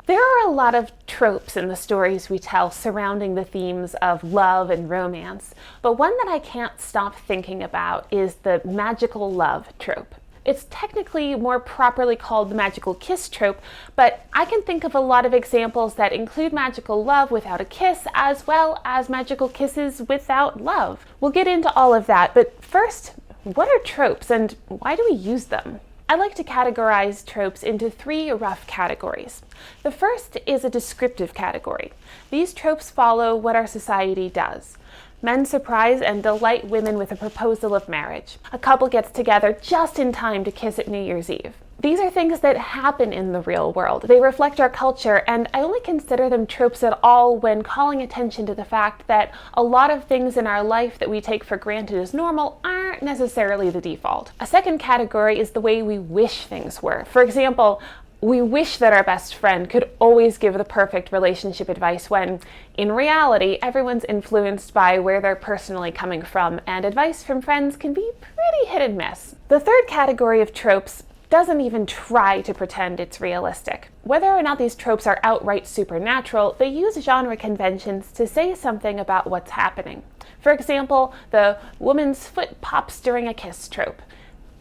There are a lot of tropes in the stories we tell surrounding the themes of love and romance, but one that I can't stop thinking about is the magical love trope. It's technically more properly called the magical kiss trope, but I can think of a lot of examples that include magical love without a kiss, as well as magical kisses without love. We'll get into all of that, but first, what are tropes and why do we use them? I like to categorize tropes into three rough categories. The first is a descriptive category. These tropes follow what our society does. Men surprise and delight women with a proposal of marriage. A couple gets together just in time to kiss at New Year's Eve. These are things that happen in the real world. They reflect our culture, and I only consider them tropes at all when calling attention to the fact that a lot of things in our life that we take for granted as normal aren't necessarily the default. A second category is the way we wish things were. For example, we wish that our best friend could always give the perfect relationship advice when, in reality, everyone's influenced by where they're personally coming from, and advice from friends can be pretty hit and miss. The third category of tropes doesn't even try to pretend it's realistic. Whether or not these tropes are outright supernatural, they use genre conventions to say something about what's happening. For example, the woman's foot pops during a kiss trope.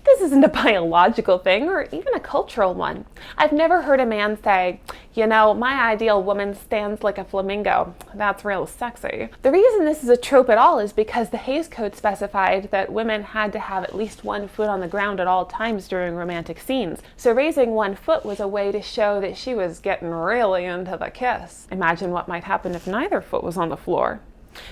This isn't a biological thing or even a cultural one. I've never heard a man say, you know, my ideal woman stands like a flamingo. That's real sexy. The reason this is a trope at all is because the Hays Code specified that women had to have at least one foot on the ground at all times during romantic scenes. So raising one foot was a way to show that she was getting really into the kiss. Imagine what might happen if neither foot was on the floor.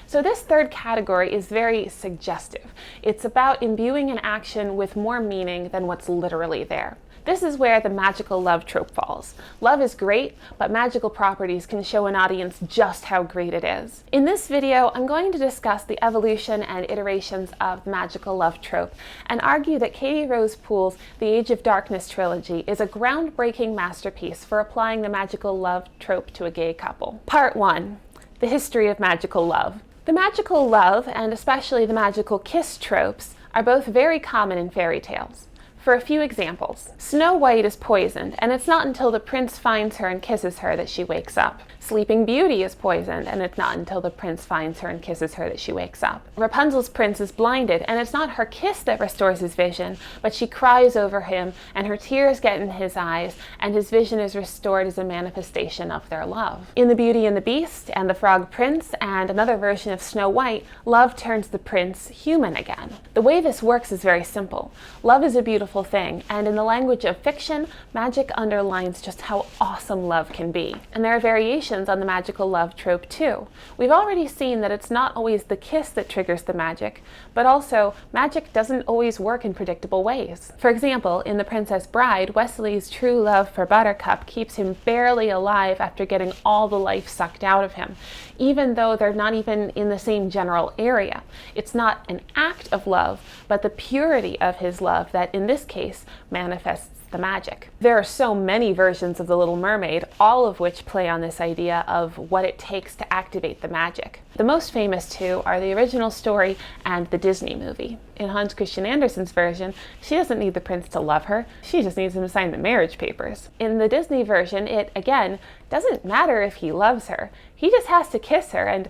So this third category is very suggestive. It's about imbuing an action with more meaning than what's literally there. This is where the magical love trope falls. Love is great, but magical properties can show an audience just how great it is. In this video, I'm going to discuss the evolution and iterations of the magical love trope and argue that Katie Rose Poole's The Age of Darkness trilogy is a groundbreaking masterpiece for applying the magical love trope to a gay couple. Part 1. The history of magical love. The magical love, and especially the magical kiss tropes, are both very common in fairy tales. For a few examples, Snow White is poisoned, and it's not until the prince finds her and kisses her that she wakes up. Sleeping Beauty is poisoned, and it's not until the prince finds her and kisses her that she wakes up. Rapunzel's prince is blinded, and it's not her kiss that restores his vision, but she cries over him, and her tears get in his eyes, and his vision is restored as a manifestation of their love. In The Beauty and the Beast and the Frog Prince and another version of Snow White, love turns the prince human again. The way this works is very simple. Love is a beautiful thing, and in the language of fiction, magic underlines just how awesome love can be. And there are variations on the magical love trope too. We've already seen that it's not always the kiss that triggers the magic, but also magic doesn't always work in predictable ways. For example, in The Princess Bride, Wesley's true love for Buttercup keeps him barely alive after getting all the life sucked out of him, even though they're not even in the same general area. It's not an act of love, but the purity of his love that, in this case, manifests the magic. There are so many versions of The Little Mermaid, all of which play on this idea of what it takes to activate the magic. The most famous two are the original story and the Disney movie. In Hans Christian Andersen's version, she doesn't need the prince to love her, she just needs him to sign the marriage papers. In the Disney version, it, again, doesn't matter if he loves her, he just has to kiss her, and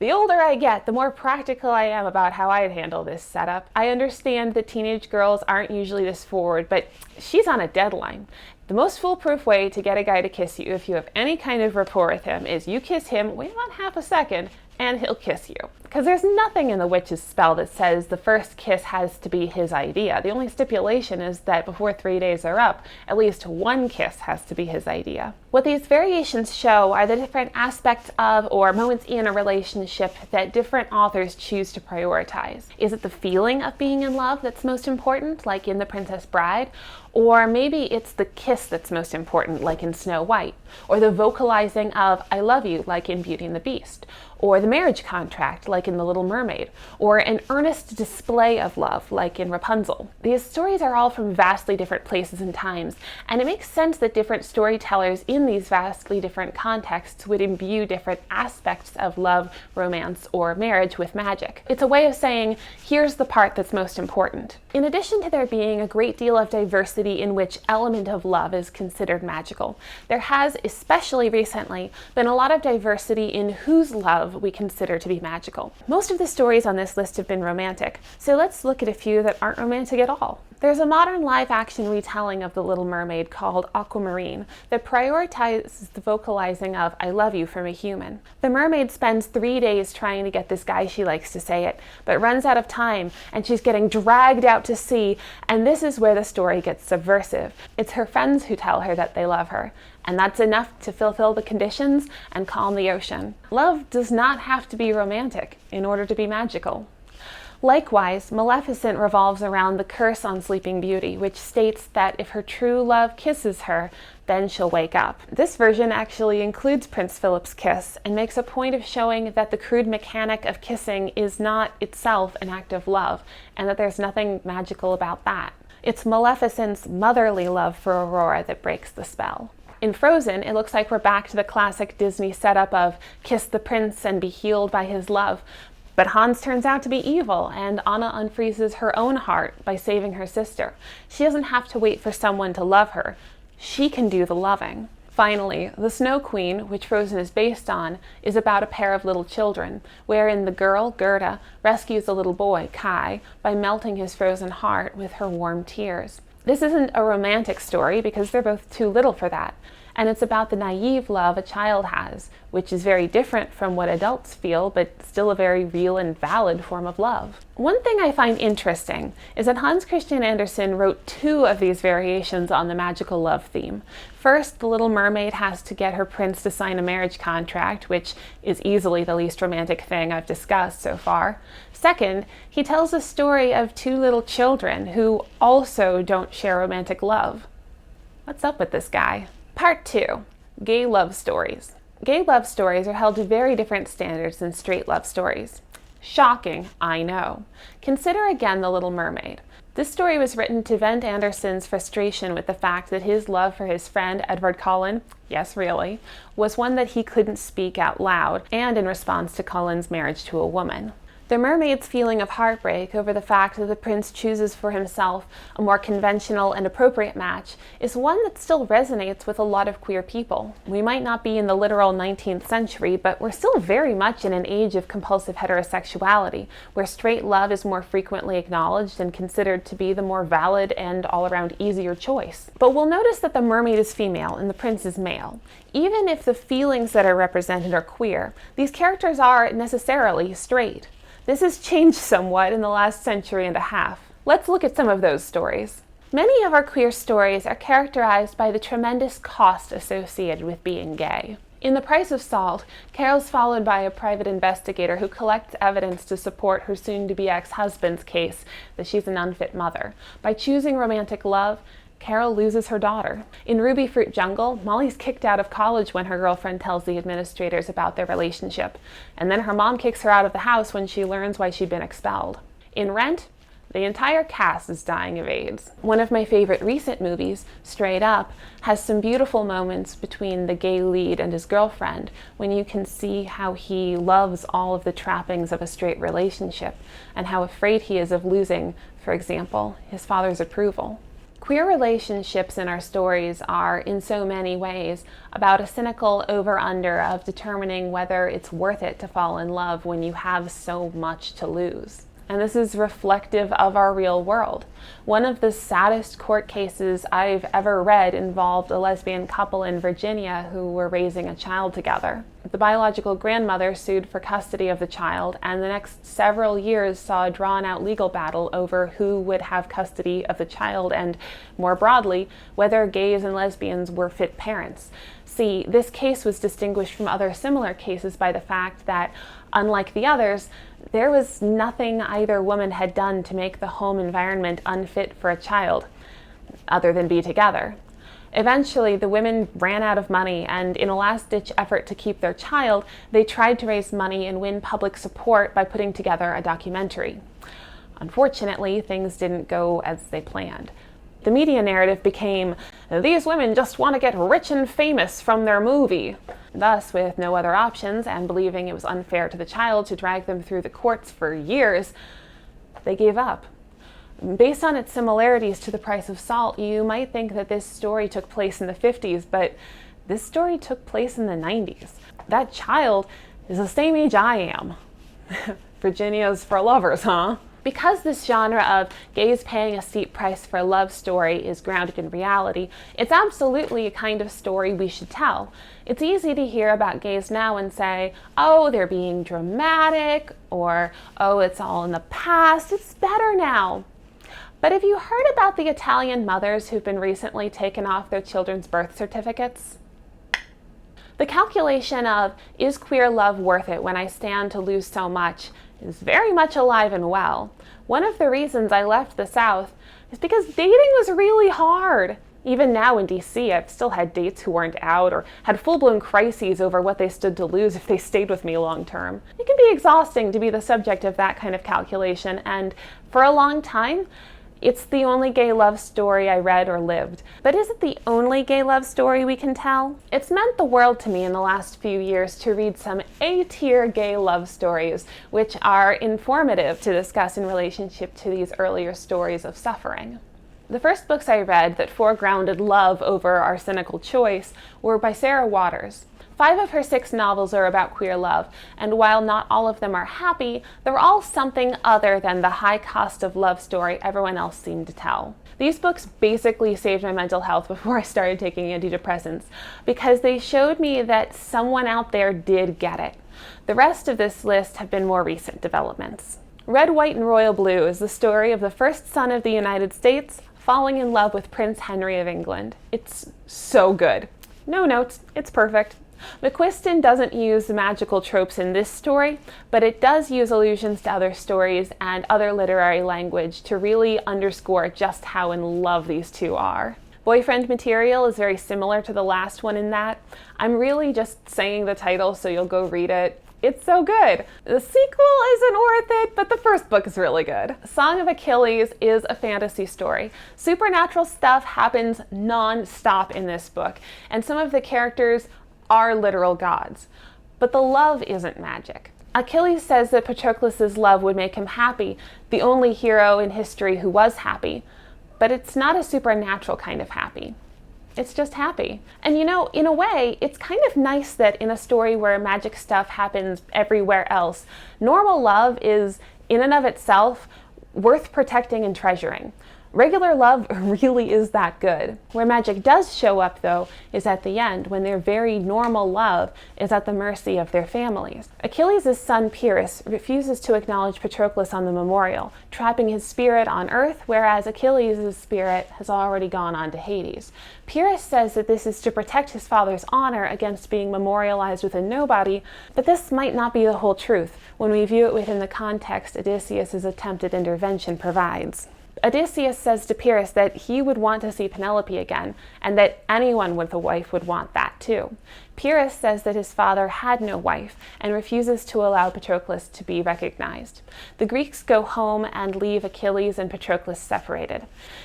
the older I get, the more practical I am about how I'd handle this setup. I understand that teenage girls aren't usually this forward, but she's on a deadline. The most foolproof way to get a guy to kiss you if you have any kind of rapport with him is you kiss him, wait about half a second, and he'll kiss you. Because there's nothing in the witch's spell that says the first kiss has to be his idea. The only stipulation is that before 3 days are up, at least one kiss has to be his idea. What these variations show are the different aspects of or moments in a relationship that different authors choose to prioritize. Is it the feeling of being in love that's most important, like in The Princess Bride? Or maybe it's the kiss that's most important, like in Snow White? Or the vocalizing of I love you, like in Beauty and the Beast? or the marriage contract, like in The Little Mermaid, or an earnest display of love, like in Rapunzel. These stories are all from vastly different places and times, and it makes sense that different storytellers in these vastly different contexts would imbue different aspects of love, romance, or marriage with magic. It's a way of saying, here's the part that's most important. In addition to there being a great deal of diversity in which element of love is considered magical, there has, especially recently, been a lot of diversity in whose love we consider to be magical. Most of the stories on this list have been romantic, so let's look at a few that aren't romantic at all. There's a modern live-action retelling of The Little Mermaid called Aquamarine that prioritizes the vocalizing of "I love you" from a human. The mermaid spends 3 days trying to get this guy she likes to say it, but runs out of time, and she's getting dragged out to sea, and this is where the story gets subversive. It's her friends who tell her that they love her, and that's enough to fulfill the conditions and calm the ocean. Love does not have to be romantic in order to be magical. Likewise, Maleficent revolves around the curse on Sleeping Beauty, which states that if her true love kisses her, then she'll wake up. This version actually includes Prince Philip's kiss and makes a point of showing that the crude mechanic of kissing is not itself an act of love, and that there's nothing magical about that. It's Maleficent's motherly love for Aurora that breaks the spell. In Frozen, it looks like we're back to the classic Disney setup of kiss the prince and be healed by his love. But Hans turns out to be evil, and Anna unfreezes her own heart by saving her sister. She doesn't have to wait for someone to love her. She can do the loving. Finally, The Snow Queen, which Frozen is based on, is about a pair of little children, wherein the girl, Gerda, rescues the little boy, Kai, by melting his frozen heart with her warm tears. This isn't a romantic story because they're both too little for that. And it's about the naive love a child has, which is very different from what adults feel, but still a very real and valid form of love. One thing I find interesting is that Hans Christian Andersen wrote 2 of these variations on the magical love theme. First, the Little Mermaid has to get her prince to sign a marriage contract, which is easily the least romantic thing I've discussed so far. Second, he tells a story of 2 little children who also don't share romantic love. What's up with this guy? Part 2. Gay love stories. Gay love stories are held to very different standards than straight love stories. Shocking, I know. Consider again The Little Mermaid. This story was written to vent Andersen's frustration with the fact that his love for his friend Edward Cullen, yes really, was one that he couldn't speak out loud, and in response to Cullen's marriage to a woman. The mermaid's feeling of heartbreak over the fact that the prince chooses for himself a more conventional and appropriate match is one that still resonates with a lot of queer people. We might not be in the literal 19th century, but we're still very much in an age of compulsive heterosexuality, where straight love is more frequently acknowledged and considered to be the more valid and all-around easier choice. But we'll notice that the mermaid is female and the prince is male. Even if the feelings that are represented are queer, these characters are necessarily straight. This has changed somewhat in the last century and a half. Let's look at some of those stories. Many of our queer stories are characterized by the tremendous cost associated with being gay. In The Price of Salt, Carol's followed by a private investigator who collects evidence to support her soon-to-be ex-husband's case that she's an unfit mother. By choosing romantic love, Carol loses her daughter. In Ruby Fruit Jungle, Molly's kicked out of college when her girlfriend tells the administrators about their relationship, and then her mom kicks her out of the house when she learns why she'd been expelled. In Rent, the entire cast is dying of AIDS. One of my favorite recent movies, Straight Up, has some beautiful moments between the gay lead and his girlfriend when you can see how he loves all of the trappings of a straight relationship and how afraid he is of losing, for example, his father's approval. Queer relationships in our stories are, in so many ways, about a cynical over-under of determining whether it's worth it to fall in love when you have so much to lose. And this is reflective of our real world. One of the saddest court cases I've ever read involved a lesbian couple in Virginia who were raising a child together. The biological grandmother sued for custody of the child, and the next several years saw a drawn-out legal battle over who would have custody of the child and, more broadly, whether gays and lesbians were fit parents. See, this case was distinguished from other similar cases by the fact that, unlike the others, there was nothing either woman had done to make the home environment unfit for a child, other than be together. Eventually, the women ran out of money, and in a last-ditch effort to keep their child, they tried to raise money and win public support by putting together a documentary. Unfortunately, things didn't go as they planned. The media narrative became, these women just want to get rich and famous from their movie. Thus, with no other options and believing it was unfair to the child to drag them through the courts for years, they gave up. Based on its similarities to The Price of Salt, you might think that this story took place in the 50s, but this story took place in the 90s. That child is the same age I am. Virginia's for lovers, huh? Because this genre of gays paying a steep price for a love story is grounded in reality, it's absolutely a kind of story we should tell. It's easy to hear about gays now and say, oh, they're being dramatic, or, oh, it's all in the past, it's better now. But have you heard about the Italian mothers who've been recently taken off their children's birth certificates? The calculation of, is queer love worth it when I stand to lose so much, is very much alive and well. One of the reasons I left the South is because dating was really hard. Even now in DC, I've still had dates who weren't out or had full-blown crises over what they stood to lose if they stayed with me long term. It can be exhausting to be the subject of that kind of calculation, and for a long time, it's the only gay love story I read or lived. But is it the only gay love story we can tell? It's meant the world to me in the last few years to read some A-tier gay love stories, which are informative to discuss in relationship to these earlier stories of suffering. The first books I read that foregrounded love over our cynical choice were by Sarah Waters. 5 of her 6 novels are about queer love, and while not all of them are happy, they're all something other than the high cost of love story everyone else seemed to tell. These books basically saved my mental health before I started taking antidepressants, because they showed me that someone out there did get it. The rest of this list have been more recent developments. Red, White, and Royal Blue is the story of the first son of the United States falling in love with Prince Henry of England. It's so good. No notes, it's perfect. McQuiston doesn't use the magical tropes in this story, but it does use allusions to other stories and other literary language to really underscore just how in love these two are. Boyfriend material is very similar to the last one in that. I'm really just saying the title so you'll go read it. It's so good. The sequel isn't worth it, but the first book is really good. Song of Achilles is a fantasy story. Supernatural stuff happens non-stop in this book, and some of the characters are literal gods. But the love isn't magic. Achilles says that Patroclus' love would make him happy, the only hero in history who was happy. But it's not a supernatural kind of happy. It's just happy. And you know, in a way, it's kind of nice that in a story where magic stuff happens everywhere else, normal love is, in and of itself, worth protecting and treasuring. Regular love really is that good. Where magic does show up, though, is at the end, when their very normal love is at the mercy of their families. Achilles' son Pyrrhus refuses to acknowledge Patroclus on the memorial, trapping his spirit on Earth, whereas Achilles' spirit has already gone on to Hades. Pyrrhus says that this is to protect his father's honor against being memorialized with a nobody, but this might not be the whole truth when we view it within the context Odysseus' attempted intervention provides. Odysseus says to Pyrrhus that he would want to see Penelope again, and that anyone with a wife would want that too. Pyrrhus says that his father had no wife, and refuses to allow Patroclus to be recognized. The Greeks go home and leave Achilles and Patroclus separated.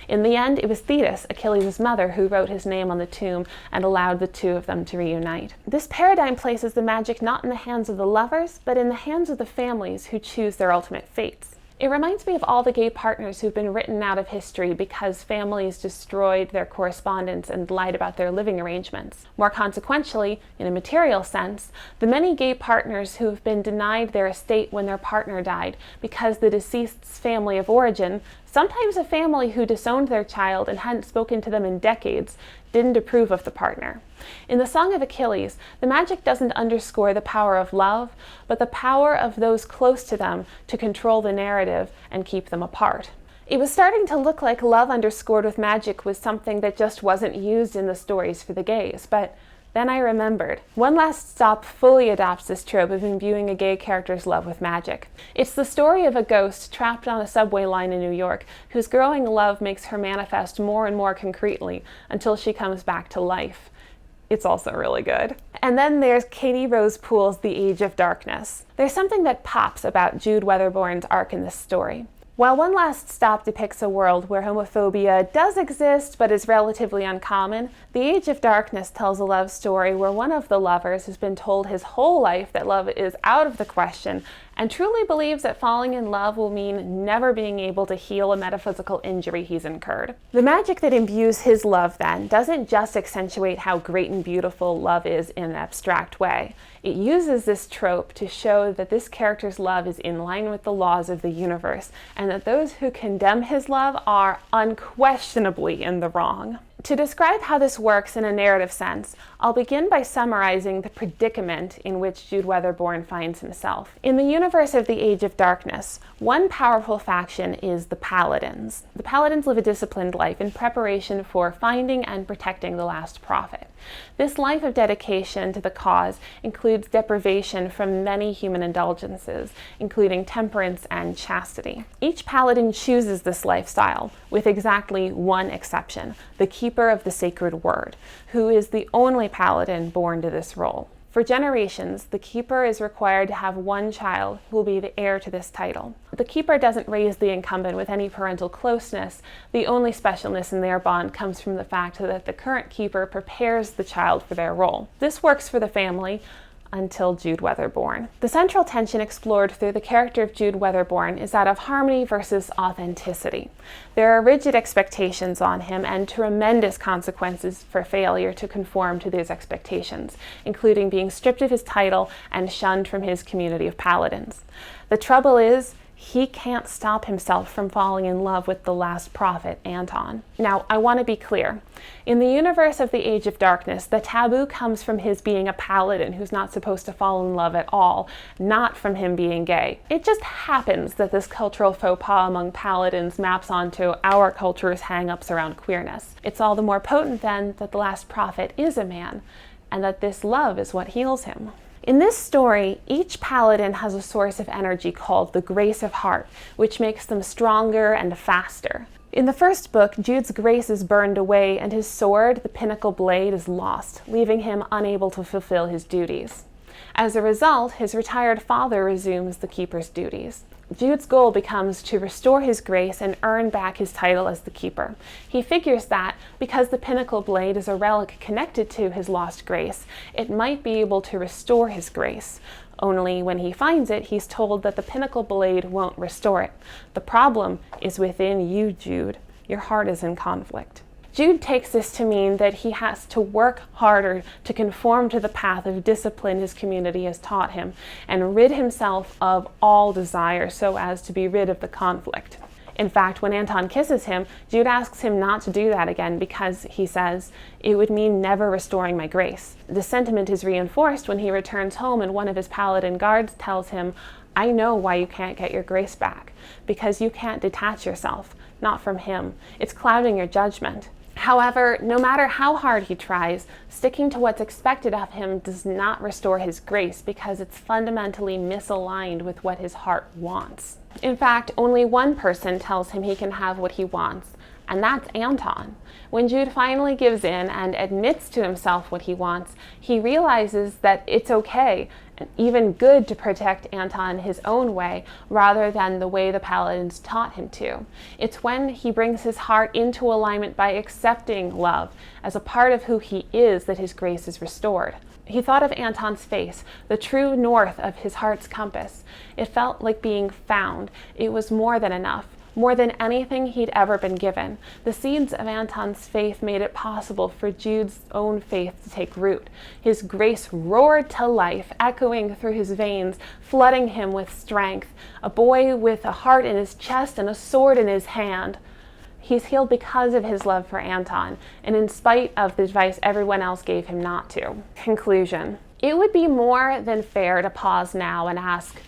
In the end, it was Thetis, Achilles' mother, who wrote his name on the tomb and allowed the two of them to reunite. This paradigm places the magic not in the hands of the lovers, but in the hands of the families who choose their ultimate fates. It reminds me of all the gay partners who've been written out of history because families destroyed their correspondence and lied about their living arrangements. More consequentially, in a material sense, the many gay partners who have been denied their estate when their partner died because the deceased's family of origin, sometimes a family who disowned their child and hadn't spoken to them in decades, didn't approve of the partner. In the Song of Achilles, the magic doesn't underscore the power of love, but the power of those close to them to control the narrative and keep them apart. It was starting to look like love underscored with magic was something that just wasn't used in the stories for the gays, but Then I remembered. One Last Stop fully adopts this trope of imbuing a gay character's love with magic. It's the story of a ghost trapped on a subway line in New York, whose growing love makes her manifest more and more concretely until she comes back to life. It's also really good. And then there's Katie Rose Poole's The Age of Darkness. There's something that pops about Jude Weatherbourne's arc in this story. While One Last Stop depicts a world where homophobia does exist but is relatively uncommon, The Age of Darkness tells a love story where one of the lovers has been told his whole life that love is out of the question and truly believes that falling in love will mean never being able to heal a metaphysical injury he's incurred. The magic that imbues his love, then, doesn't just accentuate how great and beautiful love is in an abstract way. It uses this trope to show that this character's love is in line with the laws of the universe, and that those who condemn his love are unquestionably in the wrong. To describe how this works in a narrative sense, I'll begin by summarizing the predicament in which Jude Weatherbourne finds himself. In the universe of the Age of Darkness, one powerful faction is the Paladins. The Paladins live a disciplined life in preparation for finding and protecting the last prophet. This life of dedication to the cause includes deprivation from many human indulgences, including temperance and chastity. Each Paladin chooses this lifestyle, with exactly one exception: the Keeper of the Sacred Word, who is the only Paladin born to this role. For generations, the Keeper is required to have one child who will be the heir to this title. The Keeper doesn't raise the incumbent with any parental closeness. The only specialness in their bond comes from the fact that the current Keeper prepares the child for their role. This works for the family, until Jude Weatherbourne. The central tension explored through the character of Jude Weatherbourne is that of harmony versus authenticity. There are rigid expectations on him and tremendous consequences for failure to conform to these expectations, including being stripped of his title and shunned from his community of paladins. The trouble is, he can't stop himself from falling in love with the last prophet, Anton. Now, I want to be clear. In the universe of the Age of Darkness, the taboo comes from his being a paladin who's not supposed to fall in love at all, not from him being gay. It just happens that this cultural faux pas among paladins maps onto our culture's hang-ups around queerness. It's all the more potent, then, that the last prophet is a man, and that this love is what heals him. In this story, each paladin has a source of energy called the grace of heart, which makes them stronger and faster. In the first book, Jude's grace is burned away and his sword, the pinnacle blade, is lost, leaving him unable to fulfill his duties. As a result, his retired father resumes the Keeper's duties. Jude's goal becomes to restore his grace and earn back his title as the Keeper. He figures that, because the pinnacle blade is a relic connected to his lost grace, it might be able to restore his grace. Only when he finds it, he's told that the pinnacle blade won't restore it. The problem is within you, Jude. Your heart is in conflict. Jude takes this to mean that he has to work harder to conform to the path of discipline his community has taught him and rid himself of all desire so as to be rid of the conflict. In fact, when Anton kisses him, Jude asks him not to do that again because, he says, it would mean never restoring my grace. The sentiment is reinforced when he returns home and one of his paladin guards tells him, "I know why you can't get your grace back, because you can't detach yourself, not from him. It's clouding your judgment." However, no matter how hard he tries, sticking to what's expected of him does not restore his grace because it's fundamentally misaligned with what his heart wants. In fact, only one person tells him he can have what he wants, and that's Anton. When Jude finally gives in and admits to himself what he wants, he realizes that it's okay and even good to protect Anton his own way rather than the way the paladins taught him to. It's when he brings his heart into alignment by accepting love as a part of who he is that his grace is restored. He thought of Anton's face, the true north of his heart's compass. It felt like being found. It was more than enough. More than anything he'd ever been given. The seeds of Anton's faith made it possible for Jude's own faith to take root. His grace roared to life, echoing through his veins, flooding him with strength. A boy with a heart in his chest and a sword in his hand. He's healed because of his love for Anton, and in spite of the advice everyone else gave him not to. Conclusion. It would be more than fair to pause now and ask,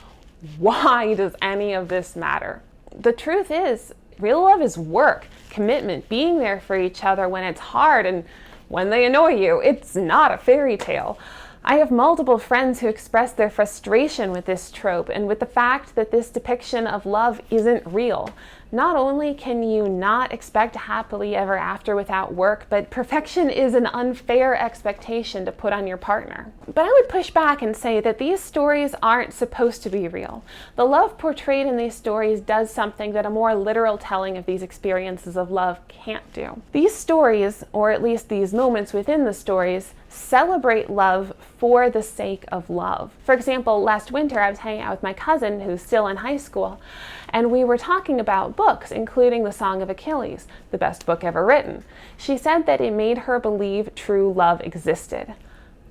why does any of this matter? The truth is, real love is work, commitment, being there for each other when it's hard and when they annoy you. It's not a fairy tale. I have multiple friends who express their frustration with this trope and with the fact that this depiction of love isn't real. Not only can you not expect happily ever after without work, but perfection is an unfair expectation to put on your partner. But I would push back and say that these stories aren't supposed to be real. The love portrayed in these stories does something that a more literal telling of these experiences of love can't do. These stories, or at least these moments within the stories, celebrate love for the sake of love. For example, last winter I was hanging out with my cousin who's still in high school, and we were talking about books, including The Song of Achilles, the best book ever written. She said that it made her believe true love existed.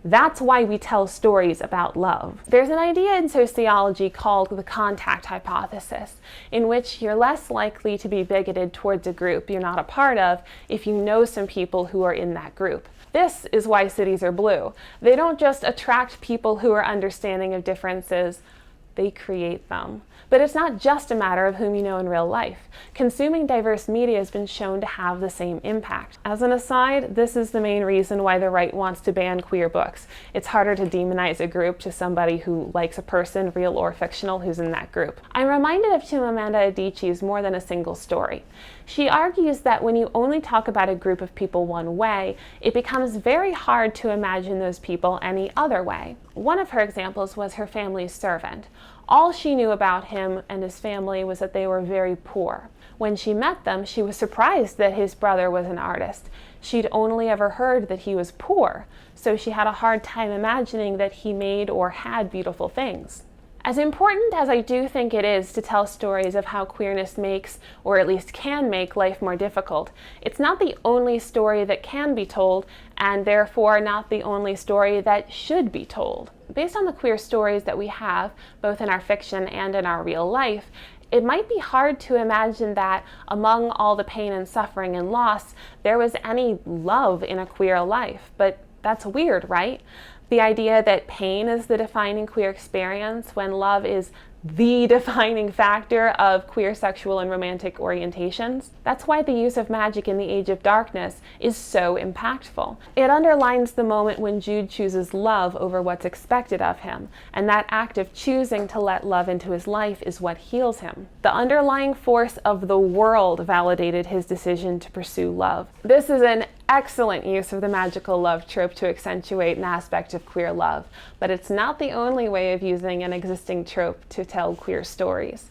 That's why we tell stories about love. There's an idea in sociology called the contact hypothesis, in which you're less likely to be bigoted towards a group you're not a part of if you know some people who are in that group. This is why cities are blue. They don't just attract people who are understanding of differences, they create them. But it's not just a matter of whom you know in real life. Consuming diverse media has been shown to have the same impact. As an aside, this is the main reason why the right wants to ban queer books. It's harder to demonize a group to somebody who likes a person, real or fictional, who's in that group. I'm reminded of Chimamanda Adichie's More Than a Single Story. She argues that when you only talk about a group of people one way, it becomes very hard to imagine those people any other way. One of her examples was her family's servant. All she knew about him and his family was that they were very poor. When she met them, she was surprised that his brother was an artist. She'd only ever heard that he was poor, so she had a hard time imagining that he made or had beautiful things. As important as I do think it is to tell stories of how queerness makes, or at least can make, life more difficult, it's not the only story that can be told, and therefore not the only story that should be told. Based on the queer stories that we have, both in our fiction and in our real life, it might be hard to imagine that among all the pain and suffering and loss, there was any love in a queer life. But that's weird, right? The idea that pain is the defining queer experience when love is the defining factor of queer sexual and romantic orientations. That's why the use of magic in the Age of Darkness is so impactful. It underlines the moment when Jude chooses love over what's expected of him, and that act of choosing to let love into his life is what heals him. The underlying force of the world validated his decision to pursue love. This is an excellent use of the magical love trope to accentuate an aspect of queer love, but it's not the only way of using an existing trope to tell queer stories.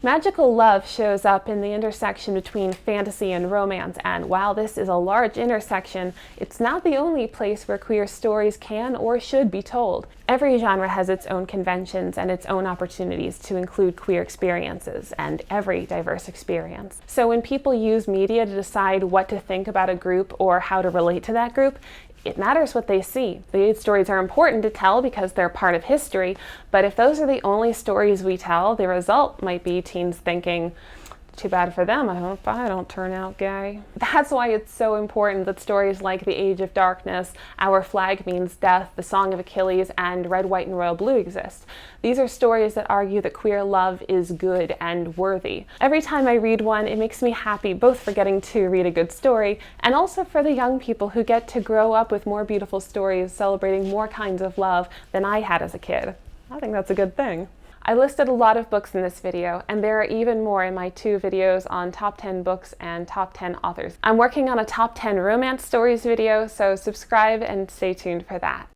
Magical love shows up in the intersection between fantasy and romance, and while this is a large intersection, it's not the only place where queer stories can or should be told. Every genre has its own conventions and its own opportunities to include queer experiences, and every diverse experience. So when people use media to decide what to think about a group or how to relate to that group, it matters what they see. These stories are important to tell because they're part of history, but if those are the only stories we tell, the result might be teens thinking, too bad for them, I hope I don't turn out gay. That's why it's so important that stories like The Age of Darkness, Our Flag Means Death, The Song of Achilles, and Red, White, and Royal Blue exist. These are stories that argue that queer love is good and worthy. Every time I read one, it makes me happy, both for getting to read a good story, and also for the young people who get to grow up with more beautiful stories celebrating more kinds of love than I had as a kid. I think that's a good thing. I listed a lot of books in this video, and there are even more in my 2 videos on top 10 books and top 10 authors. I'm working on a top 10 romance stories video, so subscribe and stay tuned for that.